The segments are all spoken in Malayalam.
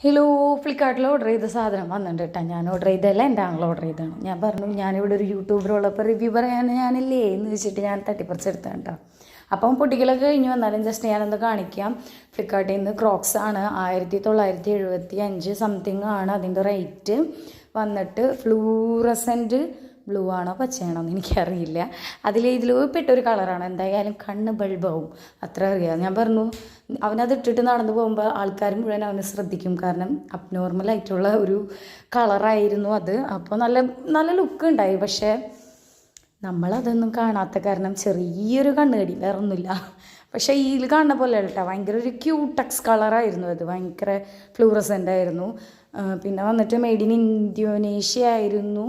ഹലോ, ഫ്ലിപ്കാർട്ടിൽ ഓർഡർ ചെയ്ത സാധനം വന്നിട്ടുണ്ട് കേട്ടോ. ഞാൻ ഓർഡർ ചെയ്തതല്ല, എൻ്റെ ആങ്ങൾ ഓർഡർ ചെയ്തതാണ്. ഞാൻ പറഞ്ഞു ഞാനിവിടെ ഒരു യൂട്യൂബറുള്ളപ്പോൾ റിവ്യൂ പറയാൻ ഞാനില്ലേ എന്ന് വെച്ചിട്ട് ഞാൻ തട്ടിപ്പറിച്ചെടുത്താണ് കേട്ടോ. അപ്പം പൊട്ടിക്കലൊക്കെ കഴിഞ്ഞ് വന്നാലും ജസ്റ്റ് ഞാനൊന്ന് കാണിക്കാം. ഫ്ലിപ്കാർട്ടിൽ നിന്ന് ക്രോക്സ് ആണ് 1975 സംതിങ് ആണ് അതിൻ്റെ റേറ്റ് വന്നിട്ട്. ഫ്ലൂറസെൻറ്റ് ബ്ലൂ ആണോ പച്ചയാണോ എന്ന് എനിക്കറിയില്ല. ഇതിൽ പെട്ടൊരു കളറാണ്. എന്തായാലും കണ്ണ് ബൾബാവും, അത്ര അറിയാം. ഞാൻ പറഞ്ഞു അവനത് ഇട്ടിട്ട് നടന്നു പോകുമ്പോൾ ആൾക്കാർ മുഴുവൻ അവനെ ശ്രദ്ധിക്കും. കാരണം അബ്നോർമലായിട്ടുള്ള ഒരു കളറായിരുന്നു അത്. അപ്പോൾ നല്ല നല്ല ലുക്ക് ഉണ്ടായി. പക്ഷേ നമ്മളതൊന്നും കാണാത്ത കാരണം ചെറിയൊരു കണ്ണുകടി, വേറെ ഒന്നുമില്ല. പക്ഷേ ഇതിൽ കാണുന്ന പോലെ കേട്ടോ, ഭയങ്കര ഒരു ക്യൂട്ടക്സ് കളറായിരുന്നു അത്. ഭയങ്കര ഫ്ലൂറസെൻ്റ് ആയിരുന്നു. പിന്നെ വന്നിട്ട് മെയ്ഡ് ഇൻ ഇന്തോനേഷ്യ ആയിരുന്നു.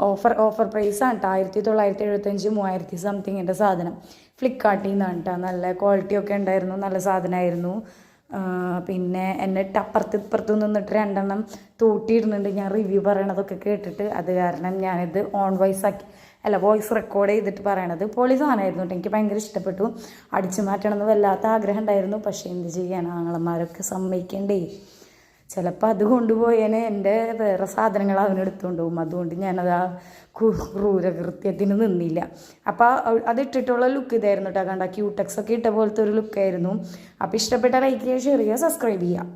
ഓഫർ പ്രൈസാണ് കേട്ടോ. 1975 3000 സംതിങ്ങിൻ്റെ സാധനം ഫ്ലിപ്കാർട്ടിൽ നിന്നാണ് കേട്ടോ. നല്ല ക്വാളിറ്റിയൊക്കെ ഉണ്ടായിരുന്നു, നല്ല സാധനമായിരുന്നു. പിന്നെ എന്നെ അപ്പുറത്ത് ഇപ്പുറത്ത് നിന്നിട്ട് രണ്ടെണ്ണം തൂട്ടിയിടുന്നുണ്ട് ഞാൻ റിവ്യൂ പറയണതൊക്കെ കേട്ടിട്ട്. അത് കാരണം ഞാനിത് വോയിസ് റെക്കോർഡ് ചെയ്തിട്ട് പറയണത്. പൊളി സാധനമായിരുന്നു കേട്ടോ. എനിക്ക് ഭയങ്കര ഇഷ്ടപ്പെട്ടു. അടിച്ചു മാറ്റണമെന്ന് വല്ലാത്ത ആഗ്രഹം ഉണ്ടായിരുന്നു. പക്ഷേ എന്ത് ചെയ്യാൻ, ആങ്ങളന്മാരൊക്കെ സമ്മതിക്കണ്ടേ. ചിലപ്പോൾ അത് കൊണ്ടുപോയേനെ എൻ്റെ വേറെ സാധനങ്ങൾ അവനെടുത്തുകൊണ്ട് പോകും. അതുകൊണ്ട് ഞാനത് ആ ക്രൂരകൃത്യത്തിന് നിന്നില്ല. അപ്പോൾ അതിട്ടിട്ടുള്ള ലുക്ക് ഇതായിരുന്നു കേട്ടോ. കണ്ട ക്യൂടെക്സ് ഒക്കെ ഇട്ട പോലത്തെ ഒരു ലുക്കായിരുന്നു. അപ്പോൾ ഇഷ്ടപ്പെട്ട ലൈക്ക് ചെയ്യുക, ഷെയർ ചെയ്യുക, സബ്സ്ക്രൈബ് ചെയ്യുക.